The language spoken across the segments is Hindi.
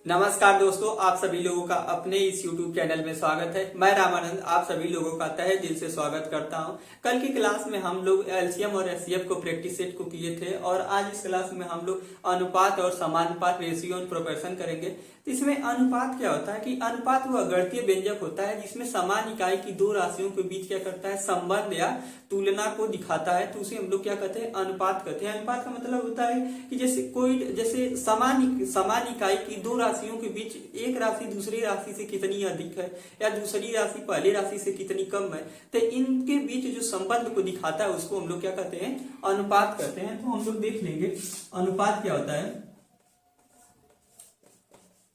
नमस्कार दोस्तों, आप सभी लोगों का अपने इस YouTube चैनल में स्वागत है। मैं रामानंद आप सभी लोगों का तहे दिल से स्वागत करता हूं। कल की क्लास में हम लोग एलसीएम और एचसीएफ को प्रैक्टिस सेट को किए थे और आज इस क्लास में हम लोग अनुपात और समानुपात रेशियो और प्रोपोर्शन करेंगे। तो इसमें अनुपात क्या होता है कि अनुपात वह गणितीय व्यंजक होता है जिसमें समान इकाई की दो राशियों के बीच क्या करता है, संबंध या तुलना को दिखाता है। तो उसे हम लोग क्या कहते हैं, अनुपात कहते हैं। अनुपात का मतलब होता है कि जैसे समान इकाई की दो राशियों के बीच एक राशि दूसरी राशि से कितनी अधिक है या दूसरी राशि पहली राशि से कितनी कम है, तो इनके बीच जो संबंध को दिखाता है उसको हम लोग क्या कहते हैं, अनुपात कहते हैं। तो हम लोग देख लेंगे अनुपात क्या होता है।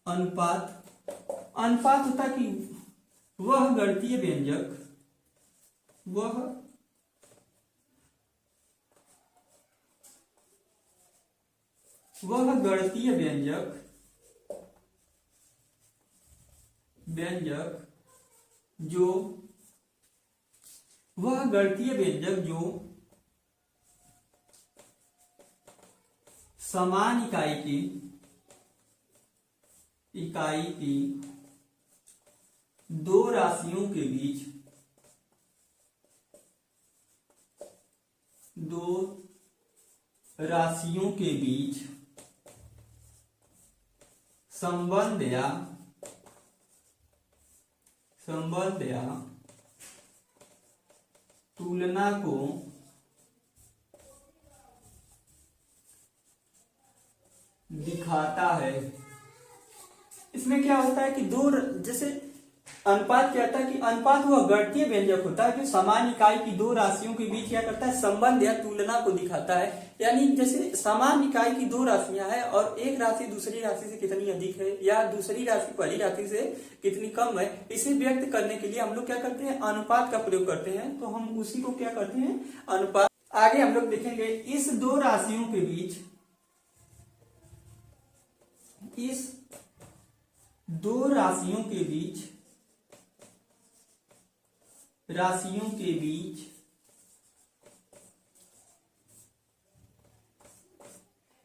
अनुपात होता है कि वह गणितीय व्यंजक वह गणितीय व्यंजक जो समान इकाई की दो राशियों के बीच संबंध या तुलना को दिखाता है। इसमें क्या होता है कि जैसे अनुपात क्या होता है कि अनुपात वह गणितीय व्यंजक होता है जो समान इकाई की दो राशियों के बीच क्या करता है, संबंध या तुलना को दिखाता है। यानी जैसे समान इकाई की दो राशियां हैं और एक राशि दूसरी राशि से कितनी अधिक है या दूसरी राशि पहली राशि से कितनी कम है, इसे व्यक्त करने के लिए हम लोग क्या करते हैं, अनुपात का प्रयोग करते हैं। तो हम उसी को क्या करते हैं, अनुपात। आगे हम लोग देखेंगे इस दो राशियों के बीच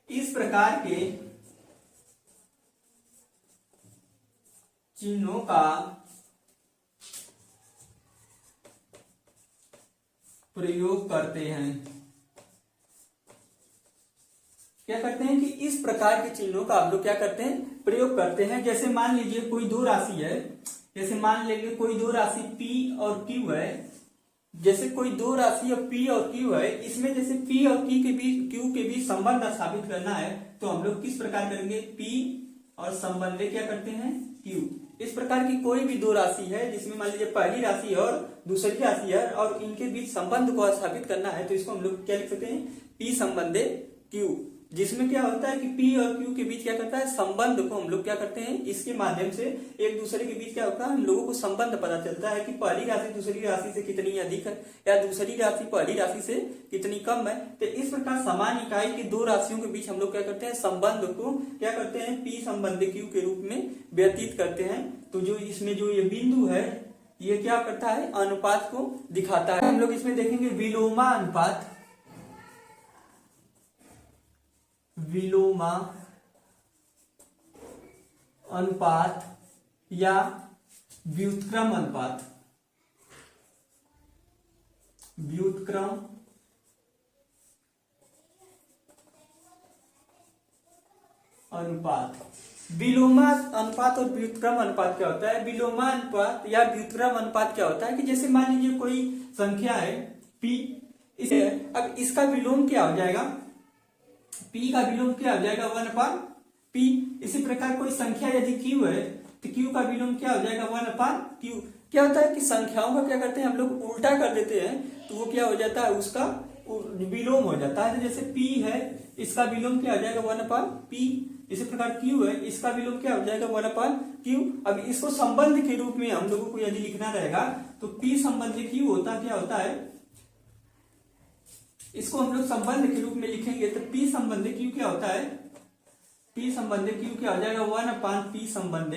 इस प्रकार के चिन्हों का प्रयोग करते हैं। क्या करते हैं कि इस प्रकार के चिन्हों का आप लोग क्या करते हैं, प्रयोग करते हैं। जैसे मान लीजिए कोई दो राशि है, जैसे मान लेंगे कोई दो राशि P और Q है। जैसे कोई दो राशि P और Q है, इसमें जैसे P और Q के बीच संबंध स्थापित करना है तो हम लोग किस प्रकार करेंगे, P और संबंध क्या करते हैं, Q। इस प्रकार की कोई भी दो राशि है जिसमें मान लीजिए पहली राशि और दूसरी राशि है और इनके बीच संबंध को स्थापित करना है तो इसको हम लोग क्या लिख सकते हैं, P संबंधे Q। जिसमें क्या होता है कि P और Q के बीच क्या करता है, संबंध को हम लोग क्या करते हैं, इसके माध्यम से एक दूसरे के बीच क्या होता है, हम लोगों को संबंध पता चलता है कि पहली राशि दूसरी राशि से कितनी अधिक है या दूसरी राशि पहली राशि से कितनी कम है। तो इस प्रकार समान इकाई की दो राशियों के बीच हम लोग क्या करते हैं, संबंध को क्या करते हैं, P संबंध Q के रूप में व्यतीत करते हैं। तो जो इसमें जो ये बिंदु है ये क्या करता है, अनुपात को दिखाता है। हम लोग इसमें देखेंगे विलोमा अनुपात या व्युत्क्रम अनुपात। विलोमा अनुपात और व्युत्क्रम अनुपात क्या होता है, विलोमा अनुपात या व्युत्क्रम अनुपात क्या होता है कि जैसे मान लीजिए कोई संख्या है P, इसे अब इसका विलोम क्या हो जाएगा, P का विलोम क्या हो जाएगा, 1/P। इसी प्रकार कोई संख्या यदि Q है तो Q का विलोम क्या हो जाएगा, 1/Q। क्या होता है कि संख्याओं का क्या करते हैं हम लोग, उल्टा कर देते हैं तो वो क्या हो जाता है, उसका विलोम हो जाता है। जैसे P है इसका विलोम क्या हो जाएगा, 1/P। इसी प्रकार Q है इसका विलोम क्या हो जाएगा, 1/Q। अब इसको संबंध के रूप में हम लोगों को यदि लिखना रहेगा तो P संबंध Q होता क्या होता है, इसको हम लोग संबंध के रूप में लिखेंगे तो P संबंध Q क्या होता है, P संबंध Q क्या हो जाएगा, 1/P संबंध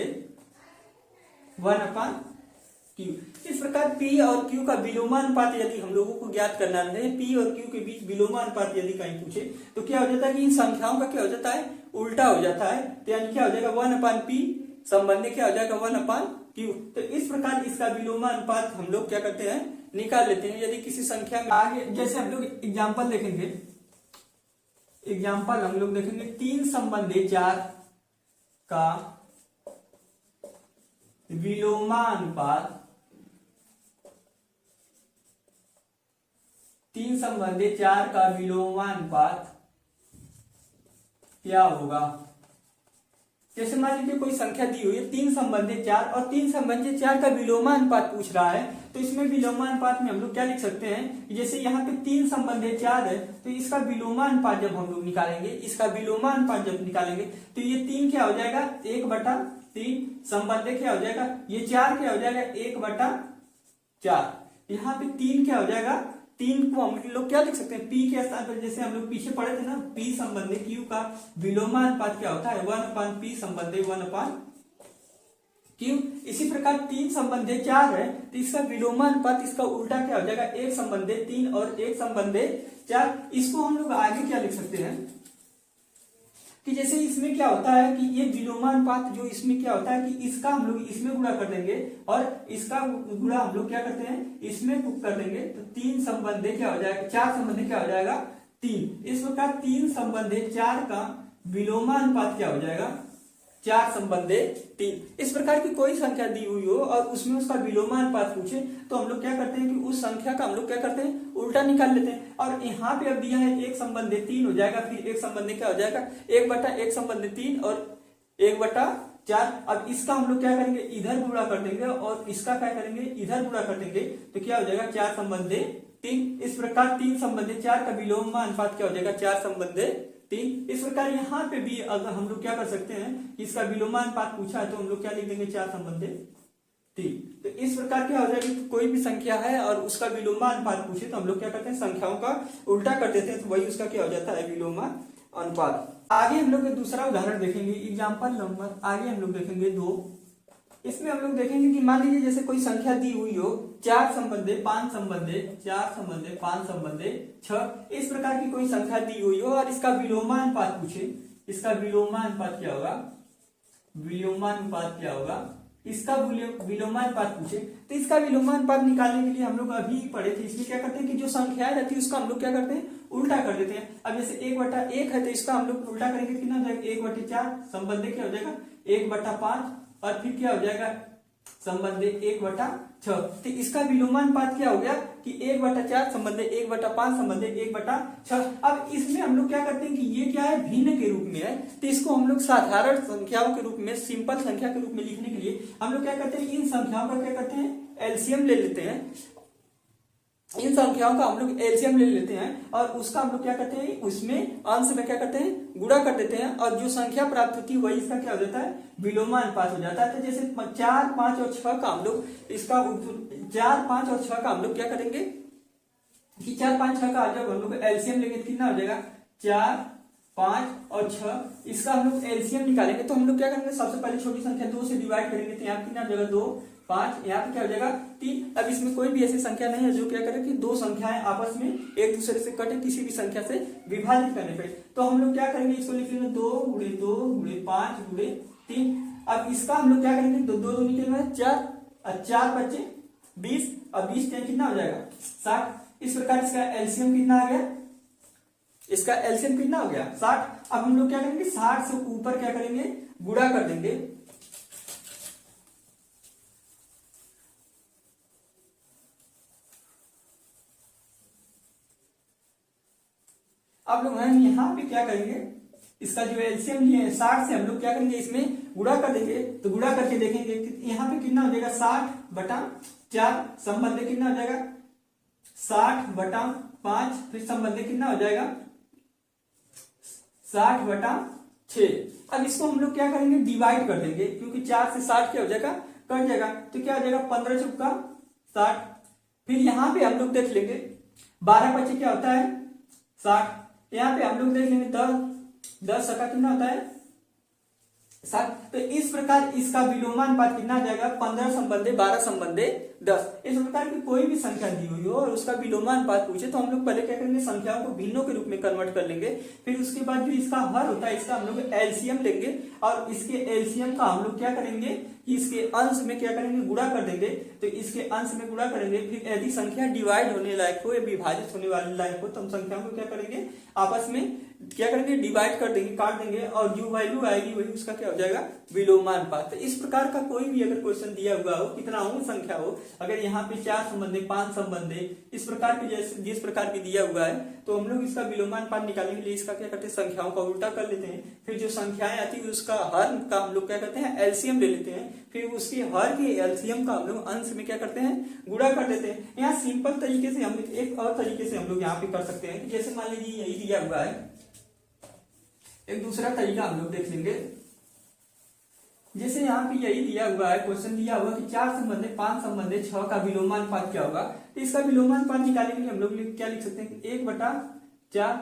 1/P क्यू। इस प्रकार पी और क्यू का विलोमानुपात यदि हम लोगों को ज्ञात करना है, पी और क्यू के बीच विलोमानुपात यदि कहीं पूछे तो क्या हो जाता है कि इन संख्याओं का क्या हो जाता है, उल्टा हो जाता है। तो यानी क्या हो जाएगा 1/p संबंधी क्या हो जाएगा 1/q। तो इस प्रकार इसका विलोमानुपात हम लोग क्या करते हैं, निकाल लेते हैं। यदि किसी संख्या में आगे जैसे हम लोग एग्जाम्पल देखेंगे, एग्जाम्पल हम लोग देखेंगे 3 संबंधी 4 का विलोमानुपात, 3 संबंधी 4 का विलोमानुपात क्या होगा। जैसे मान लीजिए कोई संख्या दी हुई है 3 संबंधी 4 और 3 संबंधी 4 का विलोमानुपात पूछ रहा है, तो इसमें विलोमानुपात में हम लोग क्या लिख सकते हैं, जैसे यहाँ पे 3 संबंधी 4 है तो इसका विलोमानुपात जब हम लोग निकालेंगे, इसका विलोमानुपात जब निकालेंगे तो ये 3 क्या हो जाएगा 1/3 संबंधी क्या हो जाएगा, ये 4 क्या हो जाएगा 1/4। यहाँ पे 3 क्या हो जाएगा, 3 को हम लोग क्या लिख सकते हैं, P के स्थान पर जैसे हम लोग पीछे पढ़े थे ना, P संबंधी Q का विलोमानुपात क्या होता है 1/p संबंधी 1/q। इसी प्रकार 3 संबंधी 4 है तो इसका विलोमानुपात इसका उल्टा क्या हो जाएगा 1 संबंधी 3 और 1 संबंधी 4। इसको हम लोग आगे क्या लिख सकते हैं कि जैसे इसमें क्या होता है कि ये विलोमानुपात जो इसमें क्या होता है कि इसका हम लोग इसमें गुणा कर देंगे और इसका गुणा हम लोग क्या करते हैं इसमें कर देंगे, तो 3 संबंधी क्या हो जाएगा 4 संबंधी क्या हो जाएगा 3। इस प्रकार 3 संबंधी 4 का विलोमानुपात क्या हो जाएगा 4 संबंधी 3। इस प्रकार की कोई संख्या दी हुई हो और उसमें उसका विलोमानुपात पूछे तो हम लोग क्या करते हैं कि उस संख्या का हम लोग क्या करते हैं उल्टा निकाल लेते हैं। और यहाँ पे अब दिया है 1 संबंधी 3 हो जाएगा, फिर 1 संबंधी क्या हो जाएगा 1/1 संबंधी 3 और 1/4। अब इसका हम लोग क्या करेंगे इधर गुणा कर देंगे और इसका क्या करेंगे इधर गुणा कर देंगे, तो क्या हो जाएगा 4 संबंधी 3। इस प्रकार 3 संबंधी 4 का विलोमानुपात क्या हो जाएगा 4 संबंधी 3। इस प्रकार यहाँ पे भी अगर हम लोग क्या कर सकते हैं, इसका विलोमानुपात पूछा है तो हम लोग क्या लिख देंगे 4 संबंधी 3। तो इस प्रकार क्या हो जाएगा कि कोई भी संख्या है और उसका विलोमानुपात पूछे तो हम लोग क्या करते हैं संख्याओं का उल्टा कर देते हैं, तो वही उसका क्या हो जाता है विलोमानुपात। आगे हम लोग दूसरा उदाहरण देखेंगे, एग्जाम्पल नंबर आगे हम लोग देखेंगे 2। इसमें हम लोग देखेंगे कि मान लीजिए जैसे कोई संख्या दी हुई हो 4 संबंधी 5 संबंधी 4 संबंधी 5 संबंधी 6, इस प्रकार की कोई संख्या दी हुई हो और इसका विलोमानुपात पूछे, इसका विलोमानुपात क्या होगा, विलोमानुपात क्या होगा, इसका विलोमानुपात पूछे तो इसका विलोमानुपात निकालने के लिए हम लोग अभी पढ़े थे, इसमें क्या करते हैं कि जो संख्याएं रहती है उसका हम लोग क्या करते हैं उल्टा कर देते हैं। अब जैसे 1/1 है तो इसका हम लोग उल्टा करेंगे कितना हो जाएगा 1/4 संबंधी क्या हो जाएगा 1/5 और फिर क्या हो जाएगा संबंधी 1/6। तो इसका विलोमानुपात क्या हो गया कि 1/4 संबंधी 1/5 संबंधी 1/6। अब इसमें हम लोग क्या करते हैं कि ये क्या है भिन्न के रूप में है, तो इसको हम लोग साधारण संख्याओं के रूप में सिंपल संख्या के रूप में लिखने के लिए हम लोग क्या करते हैं इन संख्याओं का क्या करते हैं एलसीएम ले लेते हैं, इन संख्याओं का हम लोग एलसीएम ले लेते हैं और उसका हम लोग क्या करते हैं उसमें अंश में क्या करते हैं गुणा कर देते हैं और जो संख्या प्राप्त होती है वही इसका क्या हो जाता है विलोमानुपात हो जाता है। तो जैसे 4, 5 और 6 का हम लोग इसका 4, 5 और 6 का हम लोग क्या करेंगे कि 4, 5, 6 का जब हम लोग एलसीएम लेंगे तो कितना हो जाएगा 4, 5 और 6, इसका हम लोग एलसीएम निकालेंगे तो हम लोग क्या करेंगे सबसे पहले छोटी संख्या 2 से डिवाइड करेंगे तो यहाँ कितना हो जाएगा 2, 5, यहाँ पे क्या हो जाएगा 3। अब इसमें कोई भी ऐसी संख्या नहीं है जो क्या करे कि दो संख्याएं आपस में एक दूसरे से कटे किसी भी संख्या से विभाजित करने पे, तो हम लोग क्या करेंगे इसको लिख लेंगे 2 × 2 × 5 × 3। अब इसका हम लोग क्या करेंगे 2 2 निकलेगा 4 और 4 बचे 20 और 20 कितना हो जाएगा 60। इस प्रकार इसका एलसीएम कितना आ गया, इसका एलसीएम कितना हो गया 60। अब हम लोग क्या करेंगे 60 से ऊपर क्या करेंगे गुणा कर देंगे, अब लोग हम यहाँ पे क्या करेंगे इसका जो एलसीएम लिए 60 से हम लोग क्या करेंगे इसमें गुणा कर देंगे, तो गुणा करके देखेंगे कि यहाँ पे कितना हो जाएगा 60/4 संबंध कितना हो जाएगा 60/5, फिर संबंध कितना हो जाएगा 60/6। अब इसको हम लोग क्या करेंगे डिवाइड कर देंगे क्योंकि 4 से 60 क्या हो जाएगा कट जाएगा, तो क्या हो जाएगा 15 चौका 60। फिर यहाँ पे हम लोग देख लेंगे 12 बचे क्या होता है 60, यहाँ पे हम लोग देख लेंगे 10 10 सका कितना होता है तो इस प्रकार इसका विलोमानुपात कितना आ जाएगा 15 संबंधे 12 संबंधे 10। इस प्रकार की कोई भी संख्या दी हुई हो और उसका विलोमानुपात पूछे तो हम लोग पहले क्या करेंगे, संख्याओं को भिन्नों के रूप में कन्वर्ट कर लेंगे। फिर उसके बाद जो इसका हर होता है इसका हम लोग एलसीएम लेंगे और इसके एलसीएम का हम लोग क्या करेंगे, इसके अंश में क्या करेंगे, गुणा कर देंगे। तो इसके अंश में गुणा करेंगे। फिर यदि संख्या डिवाइड होने लायक हो या विभाजित होने वाले लायक हो तो हम संख्याओं को क्या करेंगे, आपस में क्या करेंगे, डिवाइड कर देंगे, काट देंगे और जो वैल्यू आएगी वही उसका क्या हो जाएगा, विलोमानुपात। तो इस प्रकार का कोई भी अगर क्वेश्चन दिया हुआ हो, कितना हो संख्या हो, अगर यहाँ पे 4 संबंधे 5 संबंधे इस प्रकार के जैसे जिस प्रकार की दिया हुआ है तो हम लोग इसका विलोमानुपात निकालने के लिए इसका क्या करते हैं, संख्याओं का उल्टा कर लेते हैं। फिर जो संख्याएं आती है उसका हर का हम लोग क्या करते हैं, एलसीएम ले लेते हैं। फिर उसके हर के एलसीएम का हम लोग अंश में क्या करते हैं, गुणा कर देते हैं। यहाँ सिंपल तरीके से हम एक और तरीके से हम लोग यहाँ पे कर सकते हैं। जैसे मान लीजिए यही दिया हुआ है, एक दूसरा तरीका हम लोग देख लेंगे। जैसे यहाँ पे यही दिया हुआ है, क्वेश्चन दिया हुआ कि 4 संबंधे 5 संबंधे 6 का विलोमानुपात क्या होगा। तो इसका विलोमानुपात निकालने के लिए हम लोग क्या लिख सकते हैं, 1/4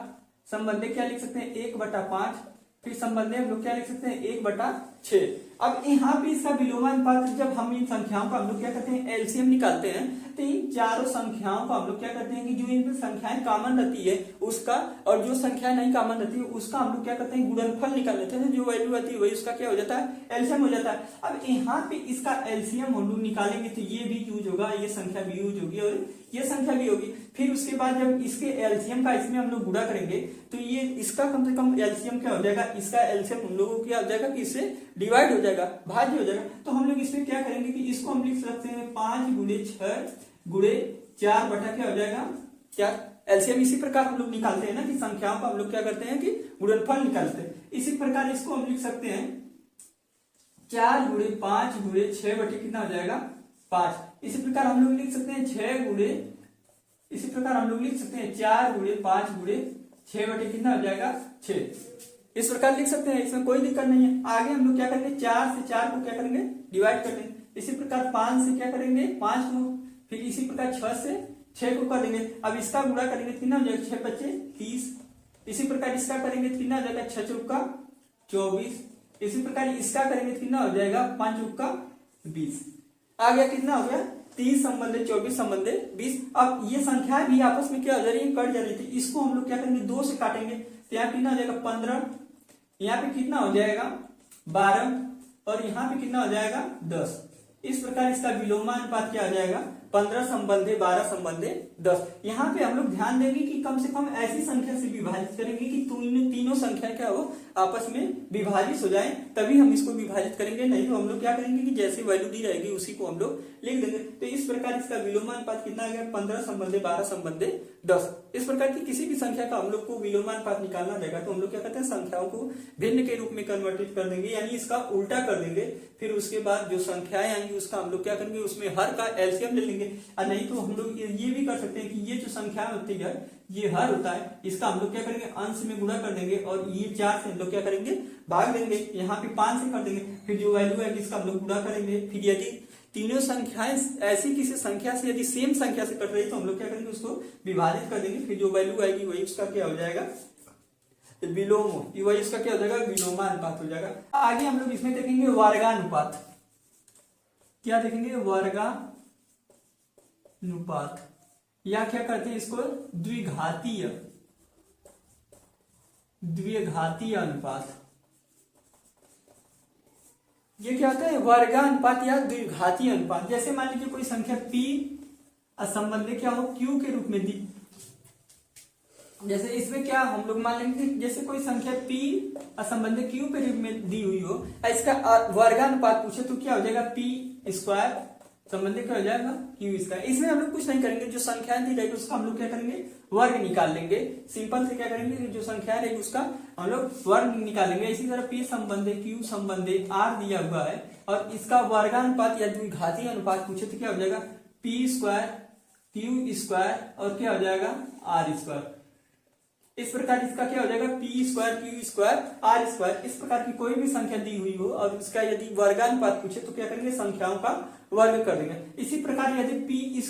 संबंधे क्या लिख सकते हैं, 1/5। फिर संबंधे हम लोग क्या लिख सकते हैं, 1/6। अब यहाँ पे इसका विलोमानुपात जब हम इन संख्याओं का हम लोग क्या करते हैं, एलसीएम निकालते हैं तो इन चारों संख्याओं का हम लोग क्या करते हैं कि जो इनमें संख्याएं कॉमन रहती है उसका और जो संख्याएं नहीं कॉमन रहती है उसका हम लोग क्या करते हैं, गुणनफल निकाल लेते हैं। जो वैल्यू आती है वही उसका क्या हो जाता है, एलसीएम हो जाता है। अब यहाँ पे इसका एलसीएम हम लोग निकालेंगे तो ये भी यूज होगा, ये संख्या भी यूज होगी और ये संख्या भी होगी। फिर उसके बाद जब इसके एलसीएम का इसमें हम लोग गुणा करेंगे तो ये इसका कम से कम एलसीएम क्या हो जाएगा, इसका एलसीएम हम लोगों को क्या हो जाएगा कि इससे डिवाइड हो जाएगा, भाज्य हो जाएगा। तो हम लोग इसमें क्या करेंगे कि इसको हम लिख सकते हैं 5 × 6 × 4 बटा क्या हो जाएगा, क्या एलसीएम। इसी प्रकार हम लोग निकालते हैं ना कि संख्याओं का हम लोग क्या करते हैं कि गुणनफल निकालते हैं। इसी प्रकार इसको हम लिख सकते हैं 4 × 5 × 6 बटे कितना हो जाएगा, 5। इसी प्रकार हम लोग लिख सकते हैं 4 × 5 × 6 बटे कितना हो जाएगा, 6। इस प्रकार लिख सकते हैं, इसमें कोई दिक्कत नहीं है। आगे हम लोग क्या करेंगे, 4 से 4 को क्या करेंगे, डिवाइड कर देंगे। इसी प्रकार 5 से क्या करेंगे, 5 को। फिर इसी प्रकार 6 से 6 को कर देंगे। अब इसका गुणा करेंगे कितना हो जाएगा, 6 × 5 = 30। इसी प्रकार इसका करेंगे कितना हो जाएगा, 6 × 4 = 24। इसी प्रकार इसका करेंगे कितना हो जाएगा, 5 × 20। आ गया कितना हो गया, 30 संबंधे 24 संबंधे 20। अब ये संख्याएं भी आपस में क्या हो जा रही है, कट जा रही थी। इसको हम लोग क्या करेंगे, 2 से काटेंगे तो यहाँ कितना हो जाएगा, 15। यहाँ पे कितना हो जाएगा, 12 और यहाँ पे कितना हो जाएगा, 10। इस प्रकार इसका विलोमानुपात क्या हो जाएगा, 15 संबंधे 12 संबंधे 10। यहाँ पे हम लोग ध्यान देंगे कि कम से कम ऐसी संख्या से विभाजित करेंगे कि तीनों संख्या क्या हो, आपस में विभाजित हो जाए, तभी हम इसको विभाजित करेंगे। नहीं तो हम लोग क्या करेंगे कि जैसी वैल्यू दी रहेगी उसी को हम लोग लिख देंगे। तो इस प्रकार इसका विलोमानुपात कितना आ गया, 15 संबंधे 12 संबंधे 10। इस प्रकार की किसी भी संख्या का हम लोग को विलोमानुपात निकालना रहेगा तो हम लोग क्या करते हैं, संख्याओं को भिन्न के रूप में कन्वर्टेड कर देंगे, यानी इसका उल्टा कर देंगे। फिर उसके बाद जो संख्याएं आएंगी उसका हम लोग क्या करेंगे, उसमें हर का एलसीएम ले लेंगे। और नहीं तो हम लोग ये भी कर सकते हैं कि ये जो संख्या होती है, ये हर होता है, इसका हम लोग क्या करेंगे, अंश में गुणा कर देंगे और ये 4 से हम लोग क्या करेंगे, भाग देंगे। यहाँ पे 5 से कर देंगे। फिर जो वैल्यू है इसका हम लोग गुणा करेंगे। फिर यदि तीनों संख्याएं ऐसी किसी संख्या से यदि सेम संख्या से कट रही तो हम लोग क्या करेंगे, उसको विभाजित कर देंगे। फिर जो वैल्यू आएगी वही उसका क्या हो जाएगा, विलोम, वही उसका क्या हो जाएगा, विलोमानुपात हो जाएगा। आगे हम लोग इसमें देखेंगे वर्गानुपात। क्या देखेंगे, वर्गानुपात, या क्या करते हैं इसको, द्विघातीय अनुपात। ये क्या होता है, वर्गानुपात या द्विघातीय अनुपात। जैसे मान लीजिए कोई संख्या p असंबंधित क्या हो, q के रूप में दी। जैसे इसमें क्या हम लोग मान लेंगे, जैसे कोई संख्या p असंबंधित q के रूप में दी हुई हो, इसका वर्गानुपात पूछे तो क्या हो जाएगा, p² संबंधित क्या हो जाएगा, q²। इसमें हम लोग कुछ नहीं करेंगे, जो संख्या दी रहेगी उसका हम लोग क्या करेंगे, वर्ग निकाल लेंगे। सिंपल से क्या करेंगे, जो संख्या रहेगी उसका हम लोग वर्ग निकालेंगे। इसी तरह p संबंधे q संबंधे r दिया हुआ है और इसका वर्गानुपात या द्विघातीय अनुपात पूछे तो क्या हो जाएगा, p² q² और क्या हो जाएगा, r²। इस प्रकार इसका क्या हो जाएगा, p² q² r²। इस प्रकार की कोई भी संख्या दी हुई हो और उसका यदि वर्गानुपात पूछे तो क्या करेंगे, संख्याओं का वर्ग कर देंगे। इसी प्रकार यदि p²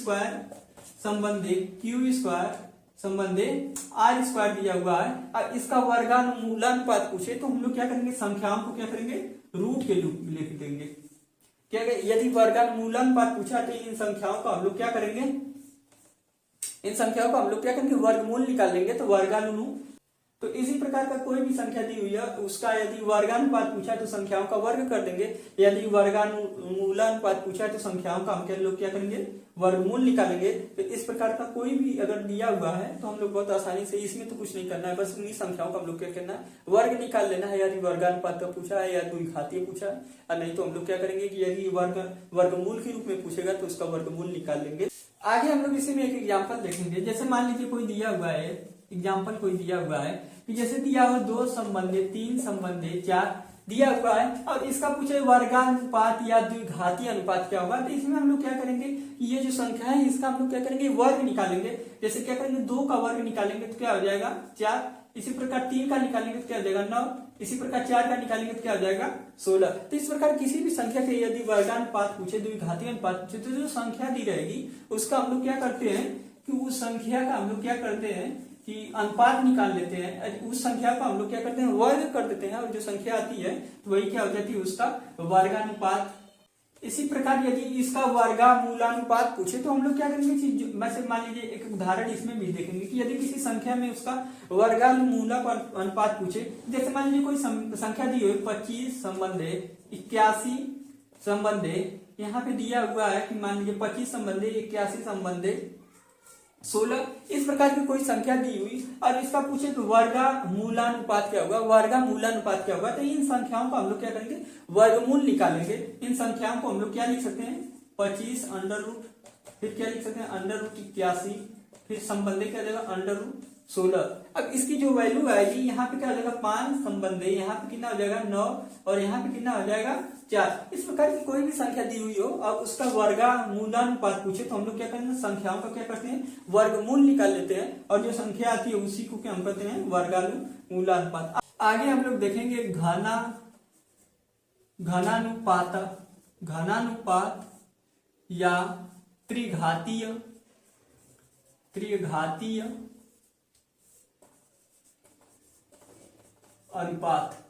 संबंधी q² संबंधे आर स्क्वायर दिया हुआ है। अब इसका वर्गानुमूलानुपात पूछे तो हम लोग क्या करेंगे, संख्याओं को क्या करेंगे, रूट के रूप में लिख देंगे। क्या यदि वर्गानुमूलानुपात पूछा तो इन संख्याओं को हम लोग क्या करेंगे, वर्गमूल निकाल लेंगे। तो वर्गानुमूल, तो इसी प्रकार का कोई भी संख्या दी हुई है उसका यदि वर्गानुपात पूछा तो संख्याओं का वर्ग कर देंगे। यदि वर्गानुमूलानुपात पूछा तो संख्याओं का हम लोग क्या करेंगे, वर्गमूल निकालेंगे। तो इस प्रकार का कोई भी अगर दिया हुआ है तो हम लोग बहुत आसानी से, इसमें तो कुछ नहीं करना है, बस उन्हीं संख्याओं का हम लोग क्या करना है, वर्ग निकाल लेना है। यदि वर्गानुपात का पूछा है या द्विघातीय पूछा है, और नहीं तो हम लोग क्या करेंगे कि यदि वर्गमूल के रूप में पूछेगा तो उसका वर्गमूल निकाल लेंगे। आगे हम लोग इसी में एक एग्जाम्पल देखेंगे। जैसे मान लीजिए कोई दिया हुआ है, एग्जाम्पल कोई दिया हुआ है कि जैसे दिया हुआ 2 संबंधे 3 संबंधे 4 दिया हुआ है और इसका पूछे वर्गानुपात या द्विघातीय अनुपात क्या होगा। तो इसमें हम लोग क्या करेंगे, ये जो संख्या है इसका हम लोग क्या करेंगे, वर्ग निकालेंगे। जैसे क्या करेंगे, 2 का वर्ग निकालेंगे तो क्या हो जाएगा 4, इसी प्रकार 3 का निकालेंगे तो क्या हो जाएगा 9, इसी प्रकार 4 का निकालेंगे तो क्या हो जाएगा 16। तो इस प्रकार किसी भी संख्या के यदि वर्गानुपात पूछे, द्विघातीय अनुपात पूछे, तो जो संख्या दी रहेगी उसका हम लोग क्या करते हैं कि उस संख्या का हम लोग क्या करते हैं कि अनुपात निकाल लेते हैं। उस संख्या को हम लोग क्या करते हैं, वर्ग कर देते हैं, और जो संख्या आती है तो वही क्या हो जाती है, उसका वर्गानुपात। इसी प्रकार यदि इसका वर्गामूलानुपात पूछे तो हम लोग क्या करेंगे, वैसे मान लीजिए एक उदाहरण इसमें भी देखेंगे कि यदि किसी संख्या में उसका वर्गानुमूलानुपात पूछे, जैसे मान लीजिए कोई संख्या दी हुई 25 संबंधे 81 संबंधे, यहाँ पे दिया हुआ है कि मान लीजिए 25 संबंधे 81 संबंधे 16, इस प्रकार की कोई संख्या दी हुई और इसका पूछे तो वर्गामूलानुपात क्या होगा, वर्गामूलानुपात क्या होगा। तो इन संख्याओं को हम लोग क्या करेंगे, वर्गमूल निकालेंगे। इन संख्याओं को हम लोग क्या लिख सकते हैं, 25 अंडर रूट, फिर क्या लिख सकते हैं अंडर रूट 81, फिर संबंधे क्या हो जाएगा अंडर रूट 16। अब इसकी जो वैल्यू आएगी, यहाँ पे क्या हो जाएगा 5 संबंधे, यहाँ पे कितना हो जाएगा 9, और यहाँ पे कितना हो जाएगा 4। इस प्रकार की कोई भी संख्या दी हुई हो और उसका वर्गामूलानुपात पूछे तो हम लोग क्या करेंगे, संख्याओं का क्या करते हैं, वर्गमूल निकाल लेते हैं, और जो संख्या आती है उसी को क्या हम कहते हैं, वर्गानुमूलानुपात। आगे हम लोग देखेंगे घनानुपात या त्रिघातीय अनुपात।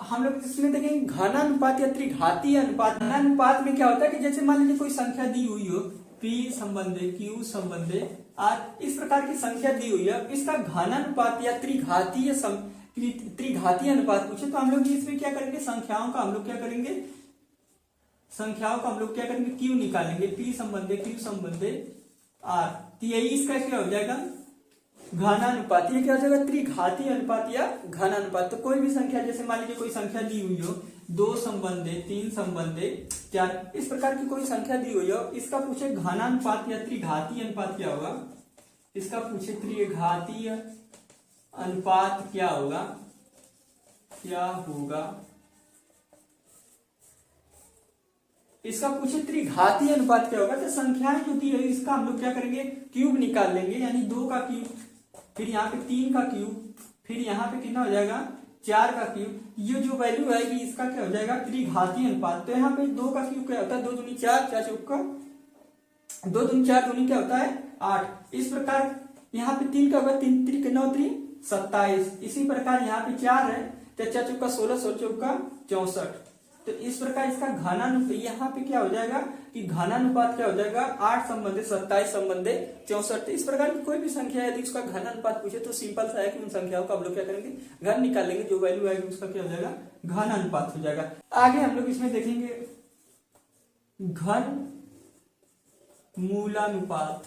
हम लोग इसमें देखेंगे घनानुपात या त्रिघातीय अनुपात। घनानुपात में क्या होता है कि जैसे मान लीजिए कोई संख्या दी हुई हो, P संबंधे Q संबंधे R, इस प्रकार की संख्या दी हुई है, इसका घनानुपात या त्रिघातीय अनुपात पूछे तो हम लोग इसमें क्या करेंगे, संख्याओं का हम लोग क्या करेंगे Q निकालेंगे, P संबंधे Q संबंधे R। तो यही इसका क्या हो जाएगा, घनानुपात। ये क्या हो जाएगा, त्रिघातीय अनुपात या घनानुपात। तो कोई भी संख्या, जैसे मान लीजिए कोई संख्या दी हुई हो 2 संबंधे 3 संबंधे 4, इस प्रकार की कोई संख्या दी हुई हो, इसका पूछे घनानुपात या त्रिघातीय अनुपात क्या होगा, इसका पूछे त्रिघातीय अनुपात क्या होगा, इसका पूछे त्रिघातीय अनुपात क्या होगा। तो संख्याएं जो दी है इसका हम लोग क्या करेंगे, क्यूब निकाल लेंगे, यानी 2 का क्यूब, फिर यहाँ पे 3 का क्यूब, फिर यहाँ पे कितना हो जाएगा 4 का क्यूब। ये जो वैल्यू आएगी इसका क्या हो जाएगा, त्रिघातीय अनुपात। तो यहाँ पे 2 का क्यूब क्या होता है, 2 दूनी 4, 4 चौका 2 दूनी 4 दूनी क्या होता है 8। इस प्रकार यहाँ पे 3 का होगा, 3 3 9 3 27। इसी प्रकार यहाँ पे 4 है तो 4 चौका 16, 16 चौका 64। तो इस प्रकार इसका घनानुपात, यहाँ पे क्या हो जाएगा कि घनानुपात क्या हो जाएगा 8 संबंधे 27 संबंधे 64। इस प्रकार की कोई भी संख्या यदि उसका घनानुपात पूछे तो सिंपल सा है कि उन संख्याओं का हम लोग क्या करेंगे, घन निकालेंगे, जो वैल्यू आएगी उसका क्या हो जाएगा, घनानुपात हो जाएगा। आगे हम लोग इसमें देखेंगे घन मूलानुपात।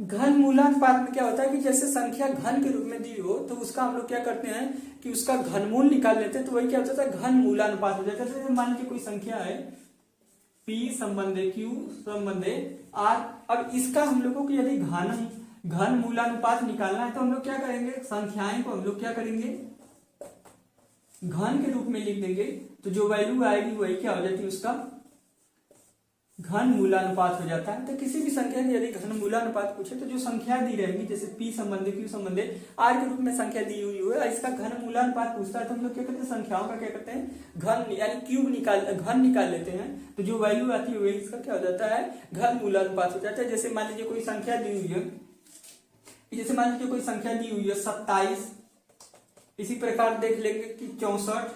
घन मूलानुपात में क्या होता है कि जैसे संख्या घन के रूप में दी हो तो उसका हम लोग क्या करते हैं कि उसका घनमूल निकाल लेते हैं, तो वही क्या होता है घन मूलानुपात हो जाता है। जैसे मान लीजिए कोई संख्या है P संबंधे Q संबंधे R, अब इसका हम लोगों को यदि घन मूलानुपात निकालना है तो हम लोग क्या करेंगे, संख्याएं को हम लोग क्या करेंगे, घन के रूप में लिख देंगे। तो जो वैल्यू आएगी वही क्या हो जाती है, उसका घन मूलानुपात हो जाता है। तो किसी भी संख्या की यदि घन मूलानुपात पूछे तो जो संख्या दी रहेगी, जैसे p संबंधी q संबंधी r के रूप में संख्या दी हुई है, इसका घन मूलानुपात पूछता है तो हम लोग क्या करते हैं, संख्याओं का क्या करते हैं, घन यानी क्यूब घन निकाल लेते हैं। तो जो वैल्यू आती है इसका क्या हो जाता है, घन मूलानुपात हो जाता है। जैसे मान लीजिए कोई संख्या दी हुई है, जैसे मान लीजिए कोई संख्या दी हुई है 27, इसी प्रकार देख लेंगे कि 64,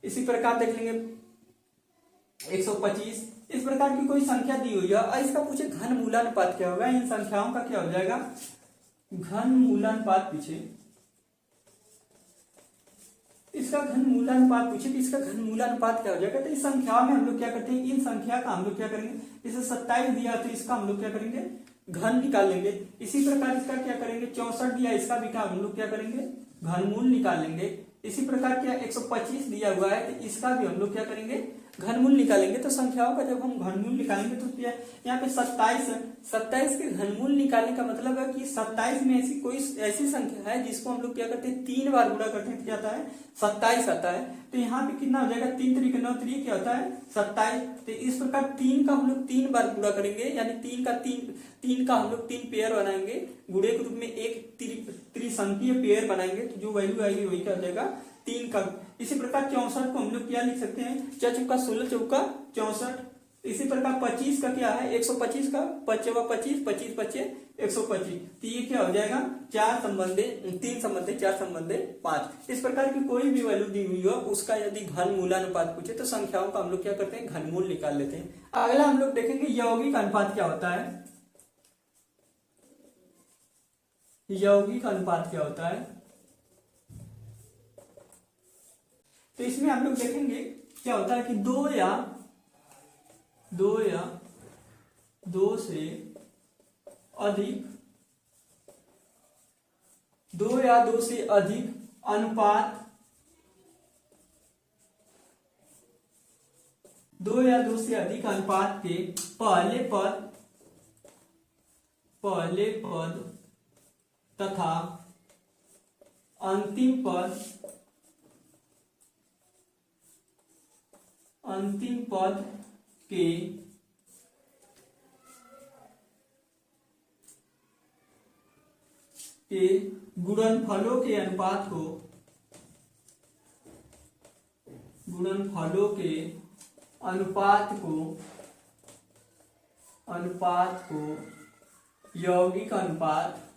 इसी प्रकार देख लेंगे 125, इस प्रकार की कोई संख्या दी हुई है और इसका पूछे घन मूलानुपात क्या होगा, इन संख्याओं का क्या हो जाएगा, घन मूलानुपात पूछे, इसका घन मूलानुपात पूछे तो इसका घन मूलानुपात क्या हो जाएगा। तो इस संख्याओं में हम लोग क्या करते हैं, इन संख्या का हम लोग क्या करेंगे, जैसे 27 दिया तो इसका हम लोग क्या करेंगे, घन निकाल लेंगे। इसी प्रकार इसका क्या करेंगे, 64 दिया, इसका भी क्या हम लोग क्या करेंगे, घनमूल निकाल लेंगे। इसी प्रकार क्या 125 दिया हुआ है तो इसका भी हम लोग क्या करेंगे, घनमूल निकालेंगे। तो संख्याओं का जब हम घनमूल निकालेंगे तो यहाँ पे 27 के घनमूल निकालने का मतलब है कि 27 में ऐसी कोई ऐसी संख्या है जिसको हम लोग क्या करते हैं, 3 बार गुणा करते हैं, क्या आता है, 27 आता है। तो यहाँ पे कितना हो जाएगा, 3 3 9 3 क्या होता है, 27। तो इस प्रकार 3 का हम लोग 3 बार गुणा करेंगे, यानी 3 का हम लोग 3 पेयर बनाएंगे, गुणे के रूप में एक त्रिसंख्यीय पेयर बनाएंगे। तो जो वैल्यू आएगी वही क्या हो जाएगा, 3 का। इसी प्रकार 64 को हम लोग क्या लिख सकते हैं, 4 चौका 16 चौका 64। इसी प्रकार 25 का क्या है, 125 का 5 चौका 25, 25 25 125। तो ये क्या हो जाएगा, 3 संबंधे 4 संबंधे 5। इस प्रकार की कोई भी वैल्यू दी हुई हो उसका यदि घन मूलानुपात पूछे तो संख्याओं का हम लोग क्या करते हैं, घनमूल निकाल लेते हैं। अगला हम लोग देखेंगे यौगिक अनुपात क्या होता है। यौगिक अनुपात क्या होता है, तो इसमें हम लोग देखेंगे क्या होता है कि दो या दो से अधिक अनुपात, 2 या 2 से अधिक अनुपात के पहले पद तथा अंतिम पद के गुणनफलों के अनुपात को यौगिक अनुपात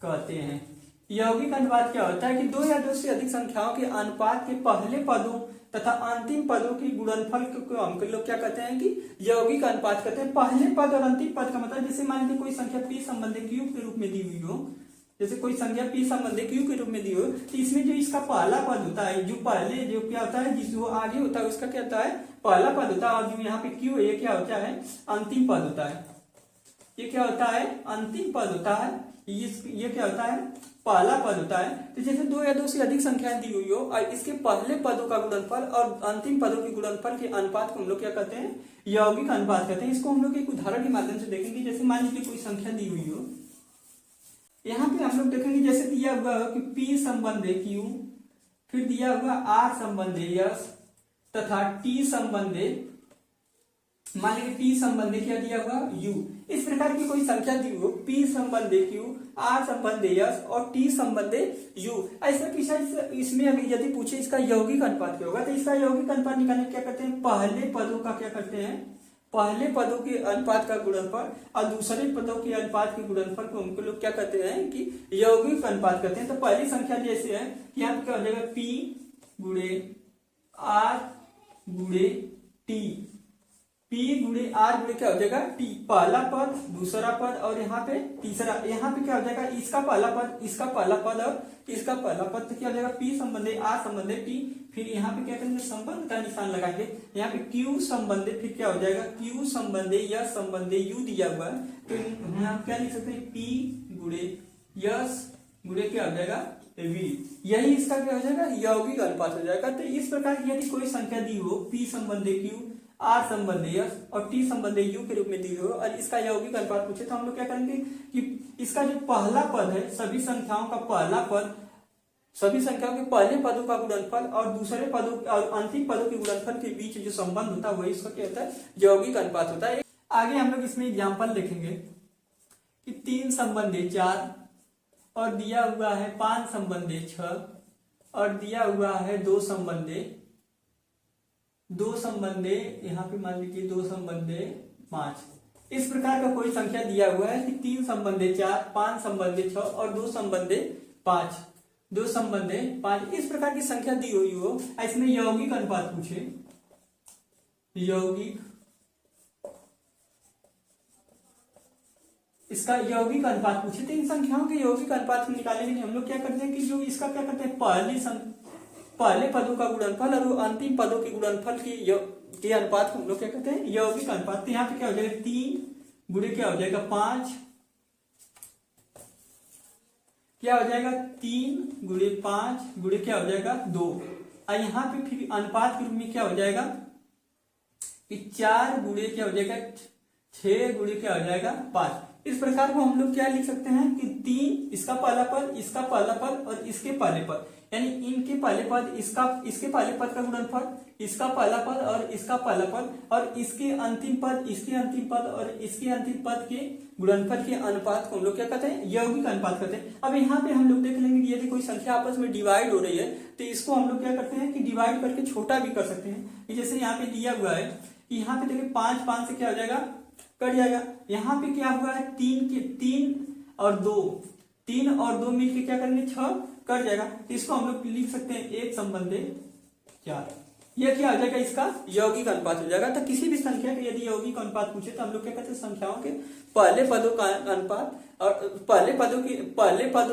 कहते हैं। यौगिक अनुपात क्या होता है कि 2 या 2 से अधिक संख्याओं के अनुपात के पहले पदों तथा अंतिम पदों की गुणनफल को हम लोग क्या कहते हैं कि यौगिक अनुपात कहते हैं। पहले पद और अंतिम पद का मतलब, जैसे मान लीजिए कोई संख्या p संबंधी q के रूप में दी हुई हो, जैसे कोई संख्या p संबंधी q के रूप में दी हो, तो इसमें जो इसका पहला पद होता है, जो पहले जो क्या होता है, जो आगे होता है उसका क्या होता है, पहला पद होता है। और जो यहाँ पे q है ये क्या होता है, अंतिम पद होता है। ये क्या होता है, अंतिम पद होता है। ये क्या होता है, पहला पद होता है। तो जैसे 2 या 2 से अधिक संख्याएं दी हुई हो और इसके पहले पदों का गुणनफल और अंतिम पदों के गुणनफल के अनुपात को हम लोग क्या कहते हैं, यौगिक अनुपात कहते हैं। इसको हम लोग एक उदाहरण के माध्यम से देखेंगे। जैसे मान लीजिए कोई संख्या दी हुई हो, यहाँ पे हम लोग देखेंगे जैसे दिया हुआ हो कि p संबंधे q, फिर दिया हुआ r संबंधे s तथा t संबंधे, मान लीजिए p संबंधी क्या दिया हुआ u। इस प्रकार की कोई संख्या दी हो, p संबंधी q, r संबंधी s और t संबंधी u। ऐसा किसा इसमें अभी यदि पूछे इसका यौगिक अनुपात क्या होगा, तो इसका यौगिक अनुपात निकालने क्या करते हैं, पहले पदों का क्या करते हैं, पहले पदों के अनुपात का गुणनफल और दूसरे पदों के अनुपात के गुणनफल को हमको लोग क्या कहते हैं कि यौगिक अनुपात कहते हैं। तो पहली संख्या जैसे है कि यहाँ पे क्या हो जाएगा, p गुणे r गुणे t, p गुणे r गुणे क्या हो जाएगा t, पहला पद दूसरा पद और यहाँ पे तीसरा। यहाँ पे क्या हो जाएगा, इसका पहला पद, इसका पहला पद और इसका पहला पद। तो क्या हो जाएगा, p संबंधे r संबंधे t, फिर यहाँ पे क्या करेंगे, संबंध का निशान लगाएंगे। यहाँ पे q संबंधे, फिर क्या हो जाएगा, q संबंधे या संबंधे u दिया हुआ है। तो यहाँ क्या लिख सकते हैं, p गुणे s गुणे क्या हो जाएगा v। यही इसका क्या हो जाएगा, यौगिक अनुपात हो जाएगा। तो इस प्रकार की यदि कोई संख्या दी हो, p संबंधे q, आर संबंध यस और टी संबंध यू के रूप में दी हो और इसका यौगिक अनुपात पूछे तो हम लोग क्या करेंगे कि इसका जो पहला पद है सभी संख्याओं का पहला पद, सभी संख्याओं के पहले पदों का गुणनफल और दूसरे पदों और अंतिम पदों के गुणनफल के बीच जो संबंध होता है वही इसका क्या होता है, यौगिक अनुपात होता है। आगे हम लोग इसमें एग्जाम्पल देखेंगे कि 3 संबंधी 4 और दिया हुआ है 5 संबंधी 6 और दिया हुआ है 2 संबंधी यहाँ पे मान लीजिए 2 संबंधी 5। इस प्रकार का कोई संख्या दिया हुआ है कि 3 संबंधी 4, 5 संबंधी 6 और 2 संबंधी 5, 2 संबंधी 5 इस प्रकार की संख्या दी हुई हो, इसमें यौगिक अनुपात पूछे, यौगिक इसका यौगिक अनुपात पूछे तो इन संख्याओं के यौगिक अनुपात को निकालने के लिए हम लोग क्या करते हैं कि जो इसका क्या करते हैं पहले पदों का गुणनफल और अंतिम पदों के गुणनफल के अनुपात को हम लोग क्या करते हैं, यौगिक अनुपात। तो यहाँ पे क्या हो जाएगा 3 गुणे क्या हो जाएगा 5, क्या हो जाएगा 3 गुणे 5 गुणे क्या हो जाएगा 2 और यहाँ पे फिर अनुपात के रूप में क्या हो जाएगा कि 4 गुणे क्या हो जाएगा 6 गुणे क्या हो जाएगा 5। इस प्रकार को हम लोग क्या लिख सकते हैं कि 3 इसका पहला पद, इसका पहला पद और इसके पहले पद, यानी इनके पहले पद इसके पहले पद का गुणनफल, इसका पहला पद और इसका पहला पद और इसके अंतिम पद, इसके अंतिम पद और इसके अंतिम पद के गुणनफल के अनुपात को हम लोग क्या कहते हैं, यौगिक अनुपात कहते हैं। अब यहाँ पे हम लोग देख लेंगे कि यदि कोई संख्या आपस में डिवाइड हो रही है तो इसको हम लोग क्या करते हैं कि डिवाइड करके छोटा भी कर सकते हैं। जैसे यहाँ पे दिया हुआ है कि यहाँ पे देखिए 5 से क्या हो जाएगा कट जाएगा, यहाँ पे क्या हुआ है 3 और 2 मिलके क्या करेंगे 6 कट जाएगा। तो इसको हम लोग लिख सकते हैं 1 संबंधी 4, यह क्या हो जाएगा इसका यौगिक अनुपात हो जाएगा। तो किसी भी संख्या के यदि यौगिक अनुपात पूछे तो हम लोग क्या कहते हैं संख्याओं के पहले पदों का अनुपात और पहले पदों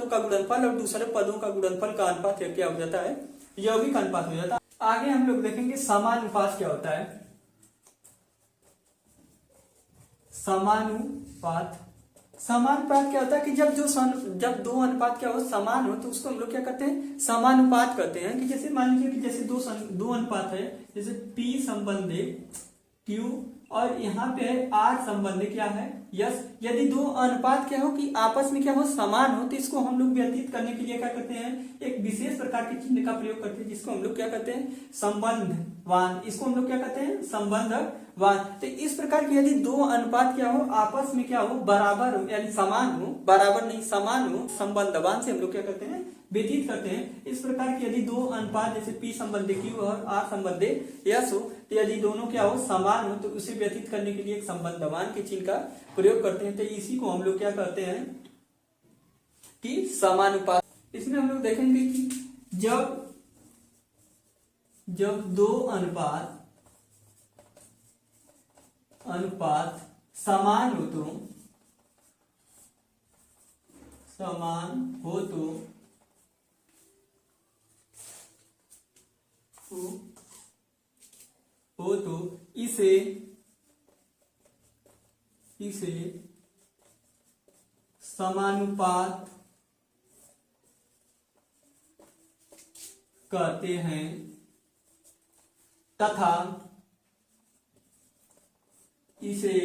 का गुणनफल और दूसरे पदों का गुणनफल का अनुपात क्या हो जाता है, यौगिक अनुपात हो जाता है। आगे हम लोग देखेंगे समानुपात क्या होता है। समानुपात क्या होता है कि जब दो अनुपात क्या हो समान हो तो उसको हम लोग क्या करते हैं समानुपात करते हैं। कि जैसे मान लीजिए कि जैसे दो अनुपात है, जैसे P संबंधी Q और यहाँ पे है R संबंधी क्या है यस। यदि दो अनुपात क्या हो कि आपस में क्या हो समान हो तो इसको हम लोग व्यतीत करने के लिए क्या करते हैं एक विशेष प्रकार के चिन्ह का प्रयोग करते हैं जिसको हम लोग क्या करते हैं संबंधवान, इसको हम लोग क्या कहते हैं संबंधवान। तो इस प्रकार की यदि दो अनुपात क्या हो आपस में क्या हो बराबर हो यानी समान हो, बराबर नहीं समान हो, संबंधवान से हम लोग क्या करते हैं व्यतीत करते हैं। इस प्रकार की यदि दो अनुपात जैसे P संबंधी Q और R संबंधी S हो तो यदि दोनों क्या हो समान हो तो उसे व्यतीत करने के लिए एक संबंधवान के चिन्ह का प्रयोग करते हैं। तो इसी को हम लोग क्या कहते हैं कि समानुपात। इसमें हम लोग देखेंगे कि जब दो अनुपात समान हो तो इसे समानुपात कहते हैं तथा इसे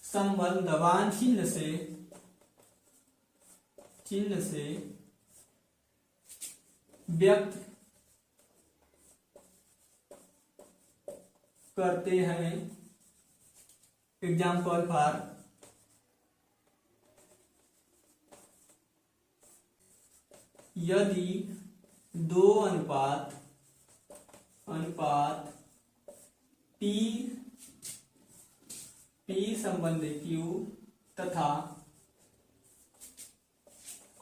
संबंधवान चिन्ह से व्यक्त करते हैं। एग्जाम्पल फॉर यदि दो अनुपात P संबंधी Q तथा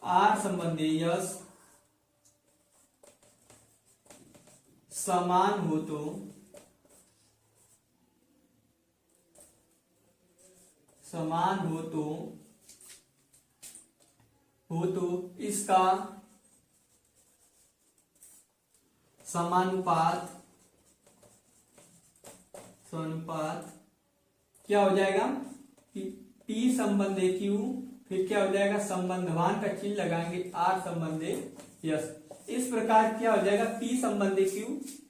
R संबंधी S समान हो तो इसका समानुपात क्या हो जाएगा कि P संबंधी Q फिर क्या हो जाएगा संबंधवान का चिन्ह लगाएंगे R संबंधी S। इस प्रकार क्या हो जाएगा, P संबंधी Q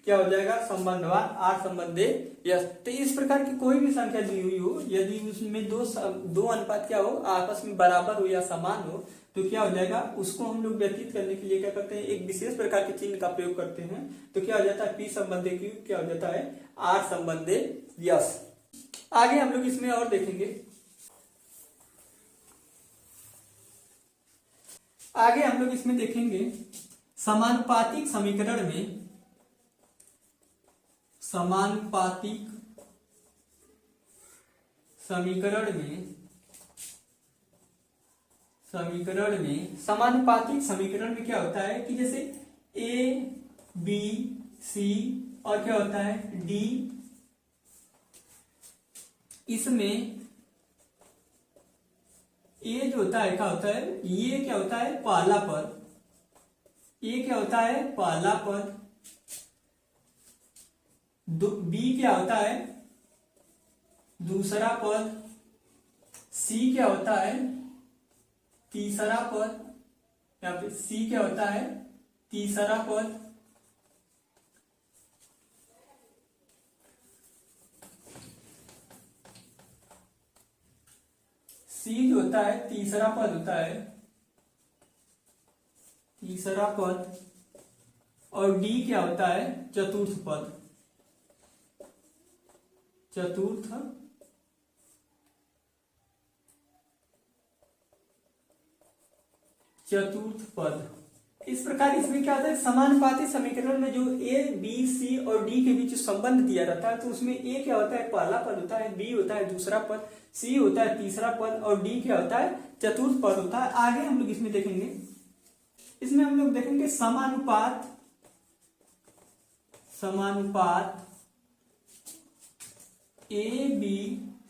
क्या हो जाएगा, संबंधवान R संबंधी यस। तो इस प्रकार की कोई भी संख्या दी हुई हो, यदि उसमें दो अनुपात क्या हो, आपस में बराबर हो या समान हो, तो क्या हो जाएगा, उसको हम लोग व्यतीत करने के लिए क्या करते हैं, एक विशेष प्रकार के चिन्ह का प्रयोग करते हैं। तो क्या हो जाता है, P संबंधी Q क्या हो जाता है, R संबंधी यस। आगे हम लोग इसमें और देखेंगे। आगे हम लोग इसमें देखेंगे समानुपातिक समीकरण में, समानुपातिक समीकरण में समानुपातिक समीकरण में क्या होता है कि जैसे A B C और क्या होता है D, इसमें ये जो होता है क्या होता है, ये क्या होता है पहला पद, ये क्या होता है पहला पद, बी क्या होता है दूसरा पद, सी क्या होता है तीसरा पद, यहाँ पे सी क्या होता है तीसरा पद, सी जो होता है तीसरा पद होता है, तीसरा पद, और डी क्या होता है चतुर्थ पद, चतुर्थ पद। इस प्रकार इसमें क्या होता है, समानुपाती समीकरण में जो ए बी सी और डी के बीच संबंध दिया रहता है, तो उसमें ए क्या होता है पहला पद होता है, बी होता है दूसरा पद, सी होता है तीसरा पद और डी क्या होता है चतुर्थ पद होता है। आगे हम लोग इसमें देखेंगे, इसमें हम लोग देखेंगे समानुपात ए बी